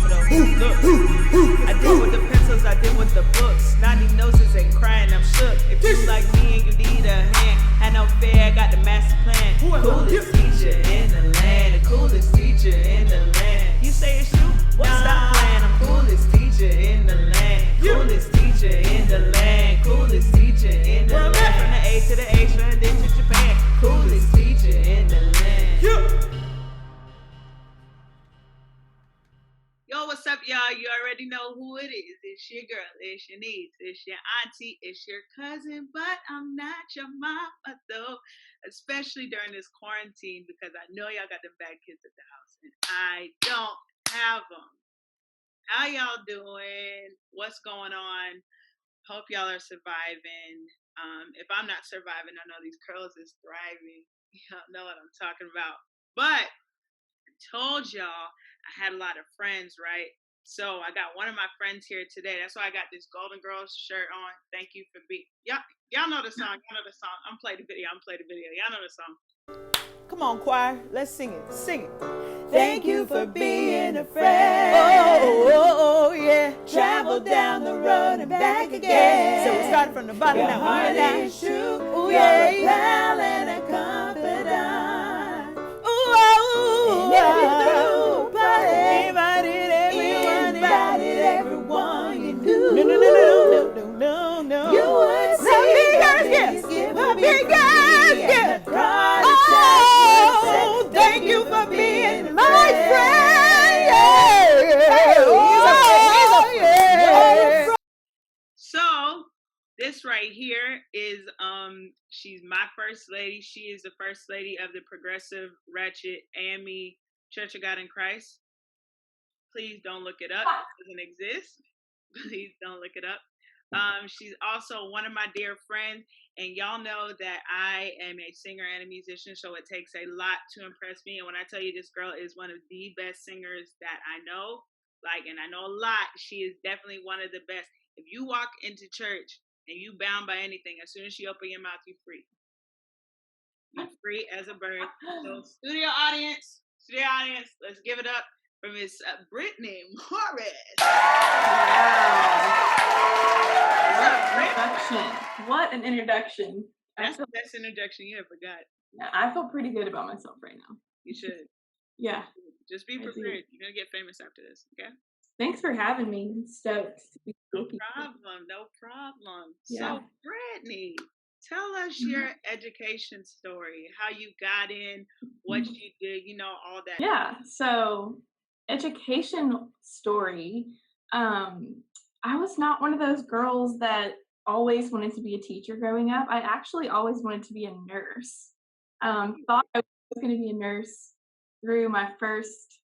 off of those looks. I did with the pencils, I did with the books. Snotty noses and crying, I'm shook. If you like me and you need a hand, had no fear, I got the master plan. Coolest teacher in the land, the coolest teacher in the land. You say it's you? Now stop playing. I'm coolest teacher in the land, coolest teacher in the land, coolest teacher in the land. From the A to the H, from then to Japan, coolest teacher in the land. Yo, what's up, y'all? You already know who it is. It's your girl, it's your niece, it's your auntie, it's your cousin, but I'm not your mama, though. Especially during this quarantine, because I know y'all got them bad kids at the house, and I don't have them. How y'all doing? What's going on? Hope y'all are surviving. If I'm not surviving, I know these curls is thriving. Y'all know what I'm talking about. But I told y'all I had a lot of friends, right? So I got one of my friends here today. That's why I got this Golden Girls shirt on. Thank you for being. Y'all know the song. Y'all know the song. I'm play the video. Y'all know the song. Come on, choir. Let's sing it. Sing it. Thank you for being a friend. Oh, yeah. Travel down the road and back again. So we started from the bottom. Your heart is true. Ooh, yeah. You're a pal and a confidant. Ooh, and if you're through, buddy, invited everyone you knew. No. You would say give a big gift. Oh, thank you for being my friend. Yeah. So this right here is she's my first lady. She is the first lady of the Progressive Ratchet AME Church of God in Christ. Please don't look it up. It doesn't exist. Please don't look it up. She's also one of my dear friends, and y'all know that I am a singer and a musician, so it takes a lot to impress me. And when I tell you this girl is one of the best singers that I know, and I know a lot, she is definitely one of the best. If you walk into church and you bound by anything, as soon as you open your mouth, you're free. You're free as a bird. So studio audience, let's give it up for Miss Brittanee Morris. What an introduction. That's the best introduction you ever got. Yeah, I feel pretty good about myself right now. You should. Yeah. Just be prepared. You're going to get famous after this, okay? Thanks for having me. I'm stoked. No problem. Yeah. So, Brittanee, tell us your education story, how you got in, what you did, all that. Yeah, so education story. I was not one of those girls that always wanted to be a teacher growing up. I actually always wanted to be a nurse. Thought I was going to be a nurse through my first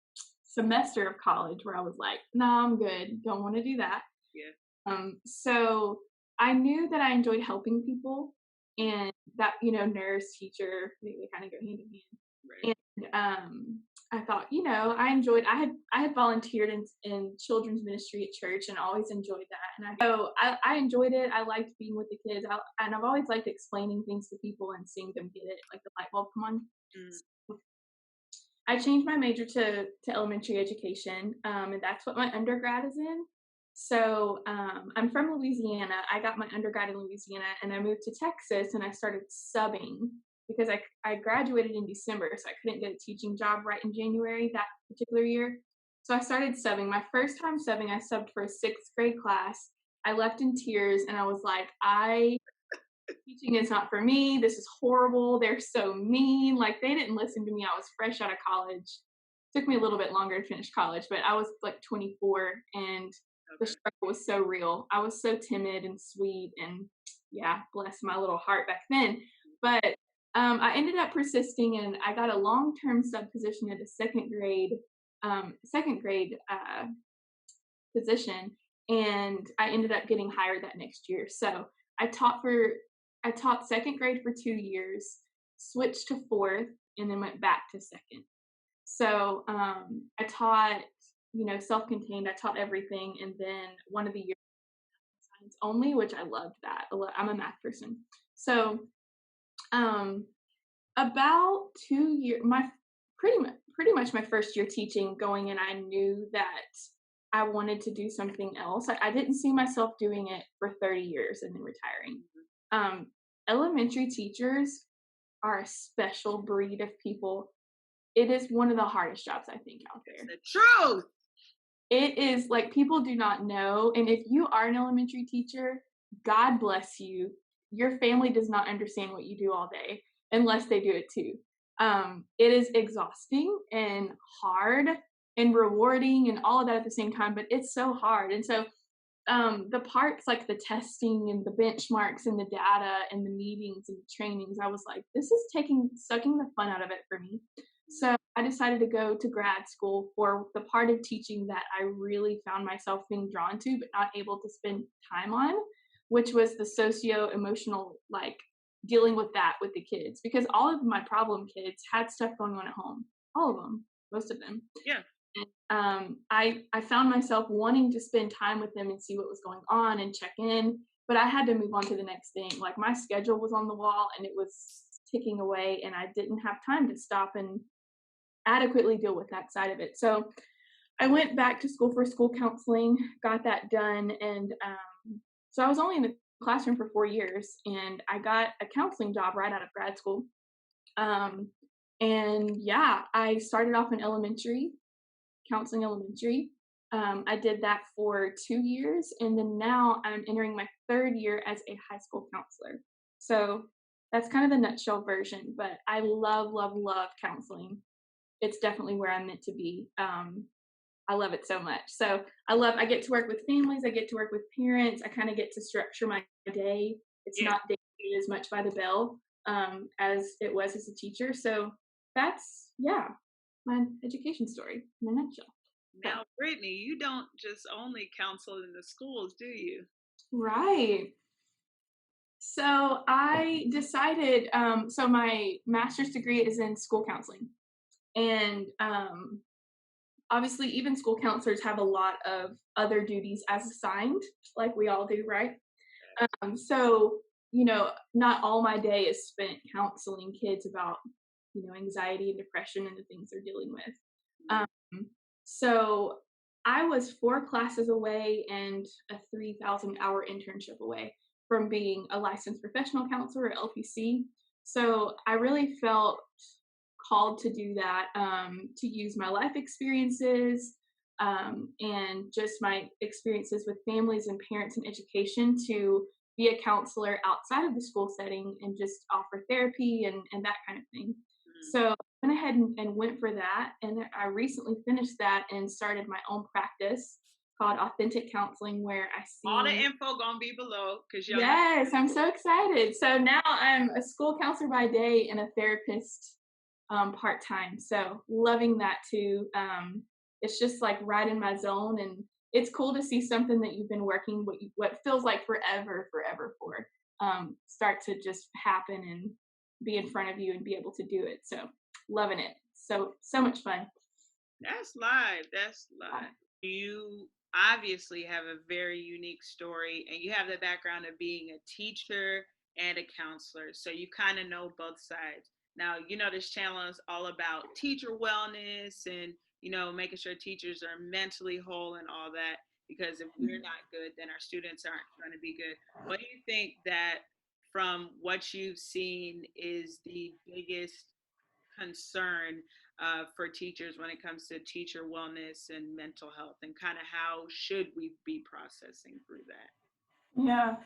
semester of college, where I was like, nah, I'm good. Don't want to do that. Yeah. So I knew that I enjoyed helping people, and that, nurse, teacher, they kind of go hand in hand. Right. And I thought, I had volunteered in children's ministry at church and always enjoyed that. And I enjoyed it. I liked being with the kids. And I've always liked explaining things to people and seeing them get it, like the light bulb come on. So I changed my major to elementary education, and that's what my undergrad is in. So I'm from Louisiana. I got my undergrad in Louisiana, and I moved to Texas, and I started subbing because I graduated in December, so I couldn't get a teaching job right in January that particular year. So I started subbing. My first time subbing, I subbed for a 6th grade class. I left in tears, and I was like, teaching is not for me. This is horrible. They're so mean. They didn't listen to me. I was fresh out of college. It took me a little bit longer to finish college, but I was 24, and the struggle was so real. I was so timid and sweet, and yeah, bless my little heart back then. But I ended up persisting, and I got a long-term sub position at a second grade position, and I ended up getting hired that next year. So I taught 2nd grade for 2 years, switched to 4th, and then went back to 2nd. So I taught, self-contained. I taught everything, and then one of the years science only, which I loved that. I'm a math person. So about 2 years, pretty much my first year teaching, going in, I knew that I wanted to do something else. I didn't see myself doing it for 30 years and then retiring. Elementary teachers are a special breed of people. It is one of the hardest jobs I think out there. The truth. It is like people do not know. And if you are an elementary teacher, God bless you. Your family does not understand what you do all day unless they do it too. It is exhausting and hard and rewarding and all of that at the same time, but it's so hard. And so the parts like the testing and the benchmarks and the data and the meetings and the trainings, I was like, this is sucking the fun out of it for me. So I decided to go to grad school for the part of teaching that I really found myself being drawn to, but not able to spend time on, which was the socio-emotional, like dealing with that with the kids, because all of my problem kids had stuff going on at home. All of them, most of them. Yeah. I found myself wanting to spend time with them and see what was going on and check in, but I had to move on to the next thing. Like my schedule was on the wall and it was ticking away, and I didn't have time to stop and adequately deal with that side of it. So I went back to school for school counseling, got that done, and so I was only in the classroom for 4 years, and I got a counseling job right out of grad school. And yeah, I started off in counseling elementary. I did that for 2 years, and then now I'm entering my 3rd year as a high school counselor. So that's kind of the nutshell version, but I love, love, love counseling. It's definitely where I'm meant to be. I love it so much. So I get to work with families. I get to work with parents. I kind of get to structure my day. It's not dictated as much by the bell as it was as a teacher. So that's, my education story in a nutshell. Now, Brittanee, you don't just only counsel in the schools, do you? Right. So I decided, so my master's degree is in school counseling. And obviously, even school counselors have a lot of other duties as assigned, like we all do, right? So, not all my day is spent counseling kids about, anxiety and depression and the things they're dealing with. So I was 4 classes away and a 3,000-hour internship away from being a licensed professional counselor or LPC. So I really felt called to do that, to use my life experiences and just my experiences with families and parents and education to be a counselor outside of the school setting and just offer therapy and that kind of thing. So I went ahead and went for that, and I recently finished that and started my own practice called Authentic Counseling, where I see all the info gonna be below. Yes, I'm so excited. So now I'm a school counselor by day and a therapist part-time. So loving that too. It's just like right in my zone, and it's cool to see something that you've been working what feels like forever for start to just happen and be in front of you and be able to do it. So loving it. So much fun. That's live. You obviously have a very unique story, and you have the background of being a teacher and a counselor. So you kind of know both sides. Now, this channel is all about teacher wellness and, making sure teachers are mentally whole and all that, because if we're not good, then our students aren't going to be good. What do you think that, from what you've seen, is the biggest concern for teachers when it comes to teacher wellness and mental health, and kind of how should we be processing through that? Yeah.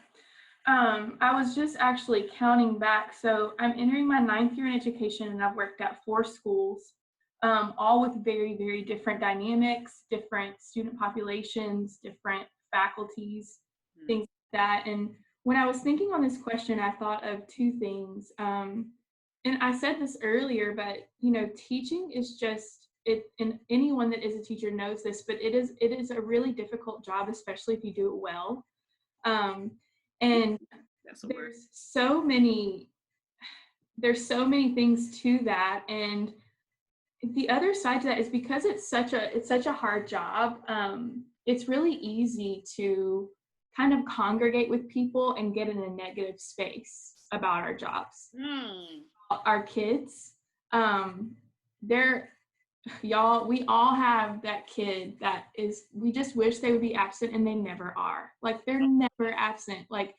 I was just actually counting back. So I'm entering my 9th year in education, and I've worked at 4 schools, all with very, very different dynamics, different student populations, different faculties, things like that. And when I was thinking on this question, I thought of 2 things. And I said this earlier, but teaching is just it, and anyone that is a teacher knows this, but it is a really difficult job, especially if you do it well. And there's so many things to that. And the other side to that is because it's such a hard job, it's really easy to kind of congregate with people and get in a negative space about our jobs. Our kids, they're y'all, we all have that kid that is, we just wish they would be absent and they never are. Like, they're never absent. Like,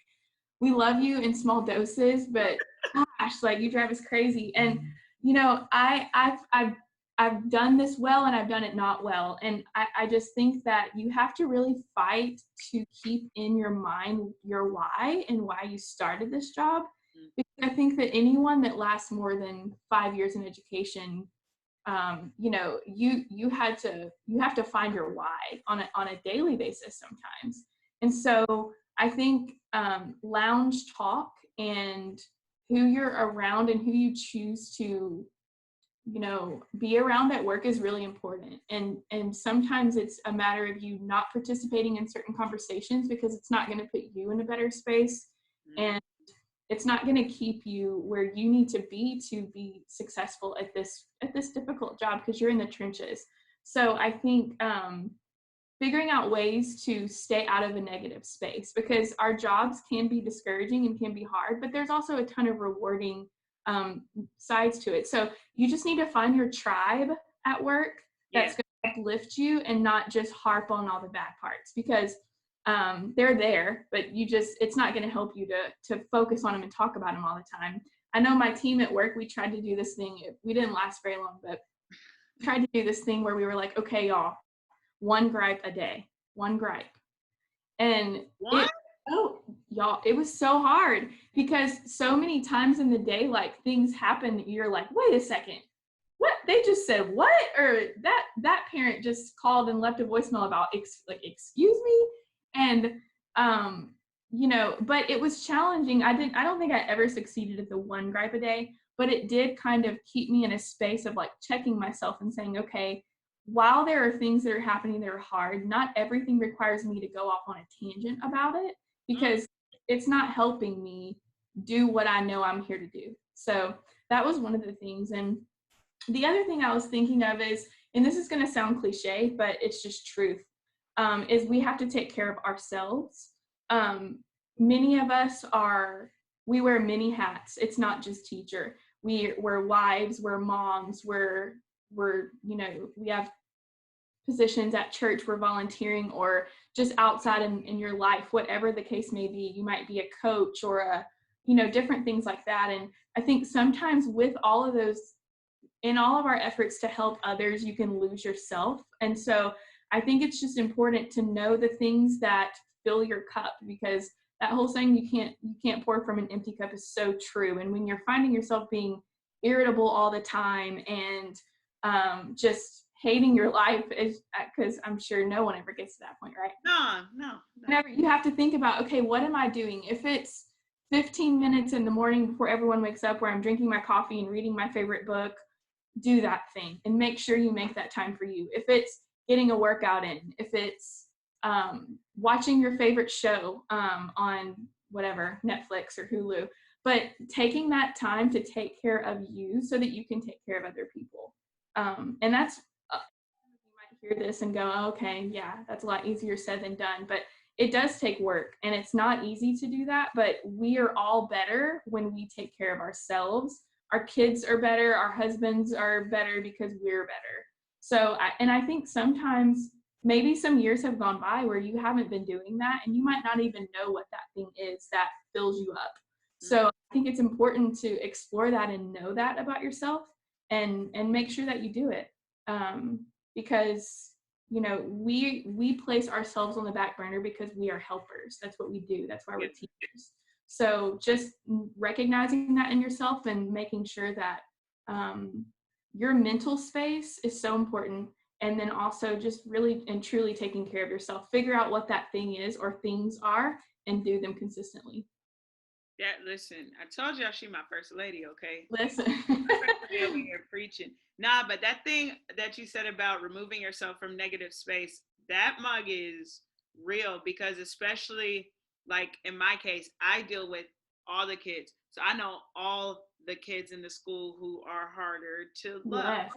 we love you in small doses, but gosh, like, you drive us crazy. And, you know, I've done this well and I've done it not well. And I just think that you have to really fight to keep in your mind your why and why you started this job. Because I think that anyone that lasts more than 5 years in education, you know, you have to find your why on a daily basis sometimes. And so I think lounge talk and who you're around and who you choose to, you know, be around at work is really important. And sometimes it's a matter of you not participating in certain conversations because it's not going to put you in a better space, and it's not going to keep you where you need to be successful at this difficult job, because you're in the trenches. So I think figuring out ways to stay out of a negative space, because our jobs can be discouraging and can be hard, but there's also a ton of rewarding sides to it. So you just need to find your tribe at work that's going to uplift you and not just harp on all the bad parts, because they're there, but it's not going to help you to focus on them and talk about them all the time. I know my team at work, we tried to do this thing. We didn't last very long, but tried to do this thing where we were like, okay, y'all, one gripe a day, one gripe. And y'all, it was so hard because so many times in the day, like, things happen that you're like, wait a second, what? They just said what? Or that parent just called and left a voicemail about excuse me. And you know, but it was challenging. I don't think I ever succeeded at the one gripe a day, but it did kind of keep me in a space of like checking myself and saying, okay, while there are things that are happening that are hard, not everything requires me to go off on a tangent about it, because it's not helping me do what I know I'm here to do. So that was one of the things. And the other thing I was thinking of is, and this is going to sound cliche, but it's just truth, is we have to take care of ourselves. Many of us we wear many hats. It's not just teacher. We're wives, we're moms, we're you know, we have positions at church, we're volunteering, or just outside in your life, whatever the case may be. You might be a coach or you know, different things like that. And I think sometimes with all of those, in all of our efforts to help others, you can lose yourself. And so I think it's just important to know the things that fill your cup, because that whole saying, you can't pour from an empty cup, is so true. And when you're finding yourself being irritable all the time and just hating your life, because I'm sure no one ever gets to that point, right? No. Whenever you have to think about, okay, what am I doing? If it's 15 minutes in the morning before everyone wakes up where I'm drinking my coffee and reading my favorite book, do that thing and make sure you make that time for you. If it's getting a workout in, if it's watching your favorite show on whatever, Netflix or Hulu, but taking that time to take care of you so that you can take care of other people. And that's, you might hear this and go, oh, okay, yeah, that's a lot easier said than done, but it does take work, and it's not easy to do that, but we are all better when we take care of ourselves. Our kids are better, our husbands are better because we're better. So, I think sometimes maybe some years have gone by where you haven't been doing that, and you might not even know what that thing is that fills you up. So I think it's important to explore that and know that about yourself, and make sure that you do it. Because, you know, we place ourselves on the back burner because we are helpers. That's what we do. That's why we're teachers. So just recognizing that in yourself and making sure that your mental space is so important. And then also just really and truly taking care of yourself. Figure out what that thing is or things are and do them consistently. Yeah, listen, I told y'all she my first lady, okay? Listen. Over here preaching. Nah, but that thing that you said about removing yourself from negative space, that mug is real, because especially like in my case, I deal with all the kids. So I know all the kids in the school who are harder to love.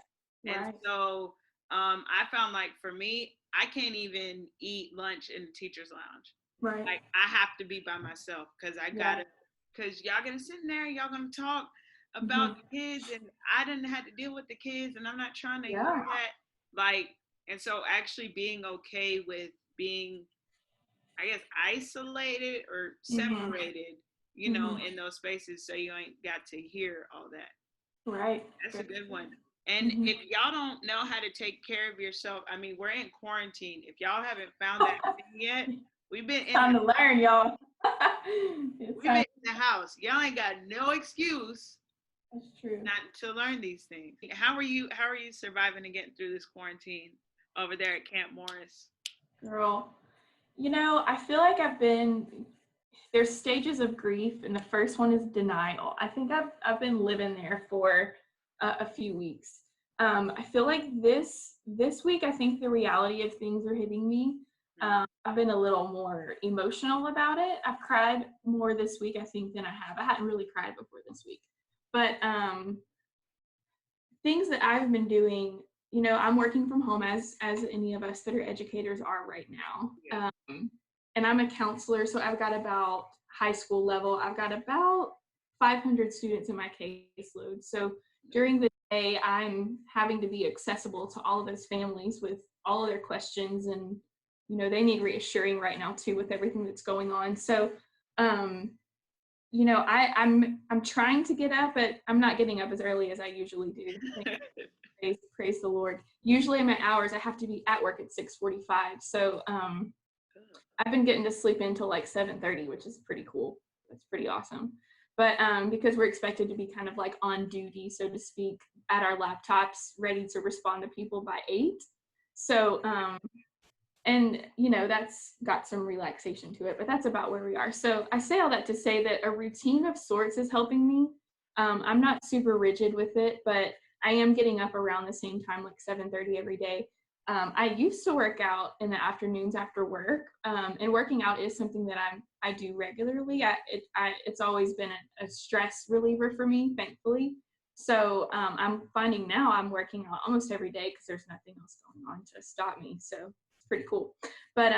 Yes. And Right. so I found, like, for me, I can't even eat lunch in the teacher's lounge. Right. Like, I have to be by myself because I gotta, because y'all gonna sit in there, y'all gonna talk. about the kids, and I didn't have to deal with the kids, and I'm not trying to ignore Yeah. that. Like, and so actually being okay with being, I guess, isolated or Mm-hmm. separated, Mm-hmm. in those spaces, so you ain't got to hear all that. Right. That's a Very good true. one. And Mm-hmm. if y'all don't know how to take care of yourself, I mean, we're in quarantine. If y'all haven't found that thing yet, we've been It's in the time to learn, y'all. It's we've time. been in the house. Y'all ain't got no excuse That's true. not to learn these things. How are you surviving and getting through this quarantine over there at Camp Morris? Girl, I feel like there's stages of grief, and the first one is denial. I think I've been living there for a few weeks. I feel like this week, I think the reality of things are hitting me. I've been a little more emotional about it. I've cried more this week, I think, than I have. I hadn't really cried before this week, but things that I've been doing, I'm working from home as any of us that are educators are right now. Yeah. And I'm a counselor, so I've got about high school level, I've got about 500 students in my caseload. So during the day, I'm having to be accessible to all of those families with all of their questions, and they need reassuring right now too with everything that's going on. So I'm trying to get up, but I'm not getting up as early as I usually do. Praise the Lord. Usually my hours, I have to be at work at 6:45. So I've been getting to sleep until like 7:30, which is pretty cool. That's pretty awesome. But because we're expected to be kind of like on duty, so to speak, at our laptops, ready to respond to people by 8. So and that's got some relaxation to it, but that's about where we are. So I say all that to say that a routine of sorts is helping me. I'm not super rigid with it, but I am getting up around the same time, like 7:30 every day. I used to work out in the afternoons after work, and working out is something that I do regularly. It's always been a stress reliever for me, thankfully. So I'm finding now I'm working out almost every day because there's nothing else going on to stop me. So pretty cool. But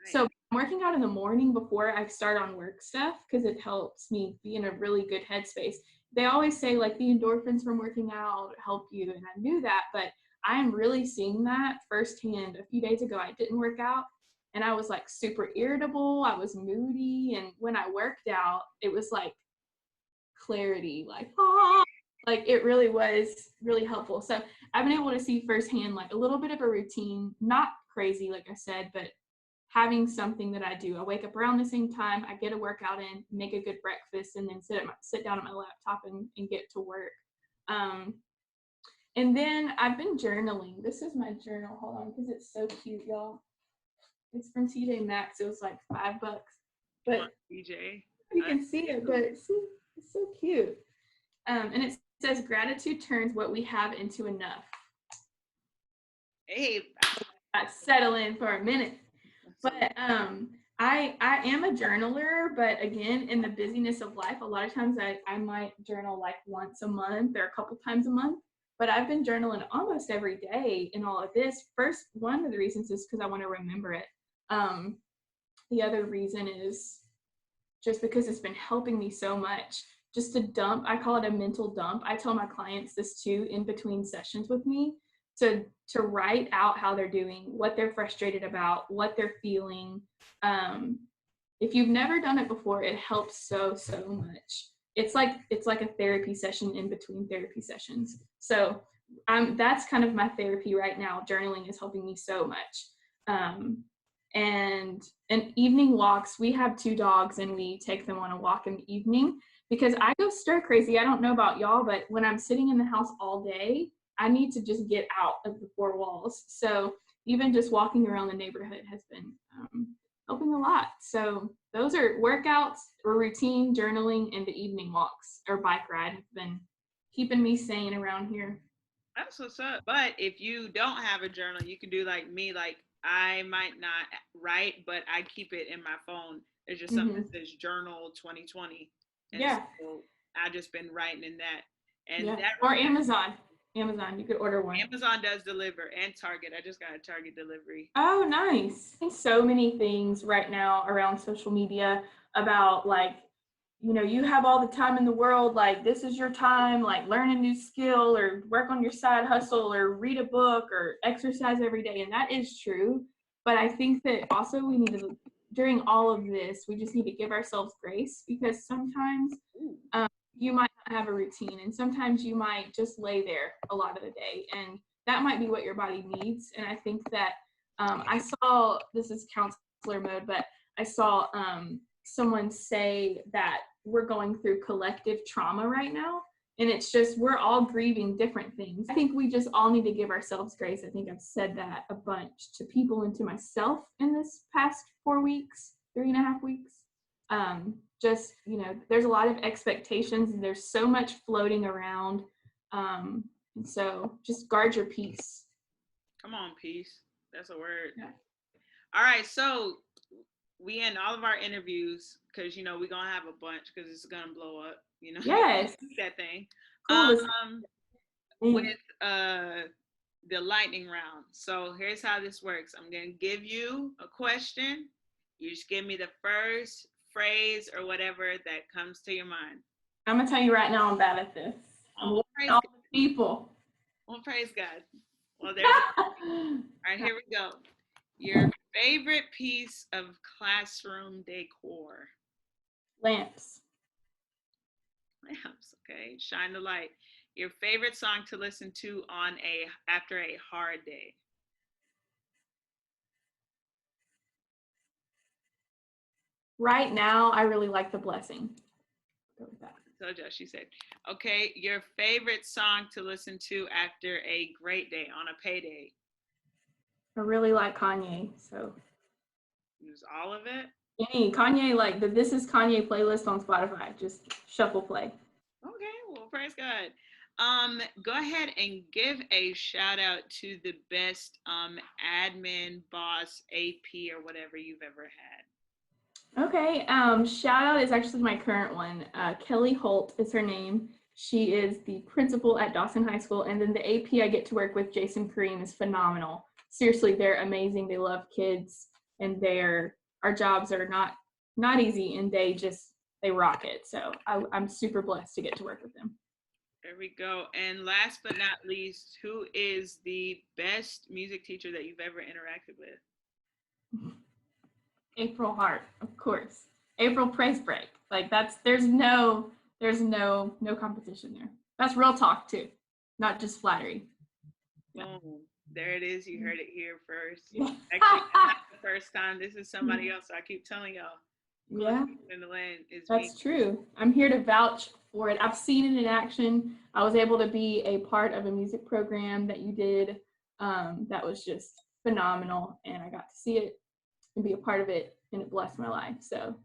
so I'm working out in the morning before I start on work stuff because it helps me be in a really good headspace. They always say like the endorphins from working out help you, and I knew that, but I am really seeing that firsthand. A few days ago I didn't work out and I was like super irritable, I was moody, and when I worked out it was like clarity, like it really was really helpful. So I've been able to see firsthand like a little bit of a routine, not crazy like I said, but having something that I do. I wake up around the same time, I get a workout in, make a good breakfast, and then sit down at my laptop and get to work. And then I've been journaling. This is my journal. Hold on, because it's so cute, y'all. It's from TJ Maxx. It was like $5, but DJ. you can see it. But see, it's so cute. And it says gratitude turns what we have into enough. Hey, I settle in for a minute. But I am a journaler, but again, in the busyness of life, a lot of times I might journal like once a month or a couple times a month. But I've been journaling almost every day in all of this. First, one of the reasons is because I want to remember it. The other reason is just because it's been helping me so much. Just to dump, I call it a mental dump. I tell my clients this too in between sessions with me to write out how they're doing, what they're frustrated about, what they're feeling. If you've never done it before, it helps so much. It's like a therapy session in between therapy sessions. So that's kind of my therapy right now. Journaling is helping me so much. And evening walks, we have 2 dogs and we take them on a walk in the evening because I go stir crazy. I don't know about y'all, but when I'm sitting in the house all day, I need to just get out of the 4 walls. So even just walking around the neighborhood has been helping a lot. So those are workouts or routine, journaling, and the evening walks or bike ride have been keeping me sane around here. that's what's up. But if you don't have a journal, you can do like me. Like I might not write, but I keep it in my phone. There's just something that says Journal 2020, and Yeah. so I just been writing in that. And Yeah. that Or Amazon, you could order one. Amazon does deliver, and Target. I just got a Target delivery. Oh, nice. So many things right now around social media about like you know, you have all the time in the world, like this is your time, like learn a new skill or work on your side hustle or read a book or exercise every day. And that is true. But I think that also we need to, during all of this, we just need to give ourselves grace, because sometimes you might not have a routine, and sometimes you might just lay there a lot of the day, and that might be what your body needs. And I think that I saw, this is counselor mode, but I saw someone say that we're going through collective trauma right now, and it's just, we're all grieving different things. I think we just all need to give ourselves grace. I think I've said that a bunch to people and to myself in this past 4 weeks, 3.5 weeks. Just, you know, there's a lot of expectations and there's so much floating around. And so just guard your peace. Come on, peace. That's a word. Yeah. All right, so we end all of our interviews, because, you know, we're going to have a bunch because it's going to blow up, you know. Yes. That thing. Cool. With the lightning round. So here's how this works. I'm going to give you a question. You just give me the first phrase or whatever that comes to your mind. I'm going to tell you right now, I'm bad at this. I'm watching all the people. Well, praise God. Well, there we go. All right, here we go. Your favorite piece of classroom decor? Lamps. Lamps, okay. Shine the light. Your favorite song to listen to after a hard day? Right now, I really like The Blessing. Go with that. Told you, she said. Okay, your favorite song to listen to after a great day, on a payday? I really like Kanye, so. Use all of it? Any Kanye, like the This Is Kanye playlist on Spotify. Just shuffle play. Okay, well, praise God. Go ahead and give a shout out to the best admin, boss, AP, or whatever you've ever had. Okay, shout out is actually my current one. Kelly Holt is her name. She is the principal at Dawson High School, and then the AP I get to work with, Jason Kareem, is phenomenal. Seriously, they're amazing. They love kids, and our jobs are not easy, and they rock it. So I'm super blessed to get to work with them. There we go. And last but not least, who is the best music teacher that you've ever interacted with? April Hart, of course. April Praise Break. Like there's no competition there. That's real talk too, not just flattery. Boom. There it is. You heard it here first. Actually, not the first time. This is somebody else. I keep telling y'all. Yeah. In the land is That's true. I'm here to vouch for it. I've seen it in action. I was able to be a part of a music program that you did. That was just phenomenal, and I got to see it and be a part of it, and it blessed my life. So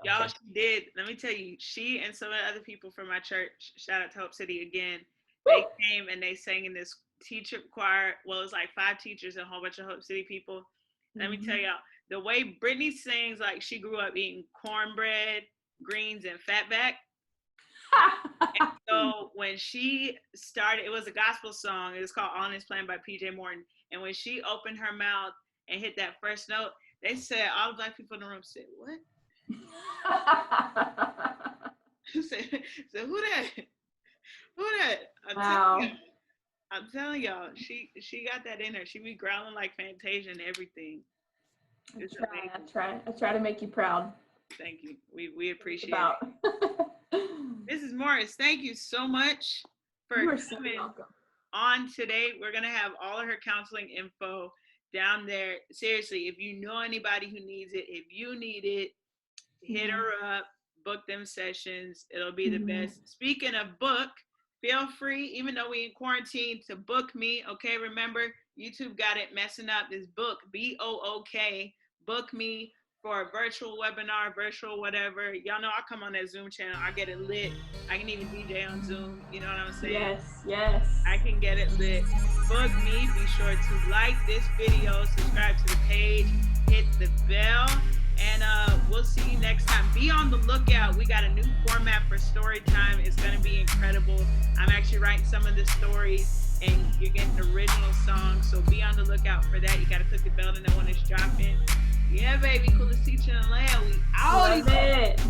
y'all, she did. Let me tell you, she and some of the other people from my church, shout out to Hope City again, they came and they sang in this teacher choir. Well, it's like 5 teachers and a whole bunch of Hope City people. Let me tell y'all, the way Brittanee sings, like she grew up eating cornbread, greens, and fatback. And so when she started, it was a gospel song. It was called Honest Plan by PJ Morton. And when she opened her mouth and hit that first note, they said, all the Black people in the room said, what? said, who that? Who that? Wow. I'm telling y'all, she got that in her. She be growling like Fantasia and everything. I try to make you proud. Thank you. We appreciate it. Mrs. Morris, thank you so much for coming on today. We're going to have all of her counseling info down there. Seriously, if you know anybody who needs it, if you need it, hit her up, book them sessions. It'll be the best. Speaking of book, feel free, even though we in quarantine, to book me. Okay, remember, YouTube got it messing up. This book, BOOK, book me for a virtual webinar, virtual whatever. Y'all know I come on that Zoom channel. I get it lit. I can even DJ on Zoom. You know what I'm saying? Yes. I can get it lit. Book me. Be sure to like this video, subscribe to the page, hit the bell, and we'll see you next time. Be on the lookout. We got a new format for story time. It's going to be incredible. I'm actually writing some of the stories, and you're getting original songs, so be on the lookout for that. You got to click the bell to know when it's dropping. Yeah, baby, coolest teacher in the land. We out. Love it.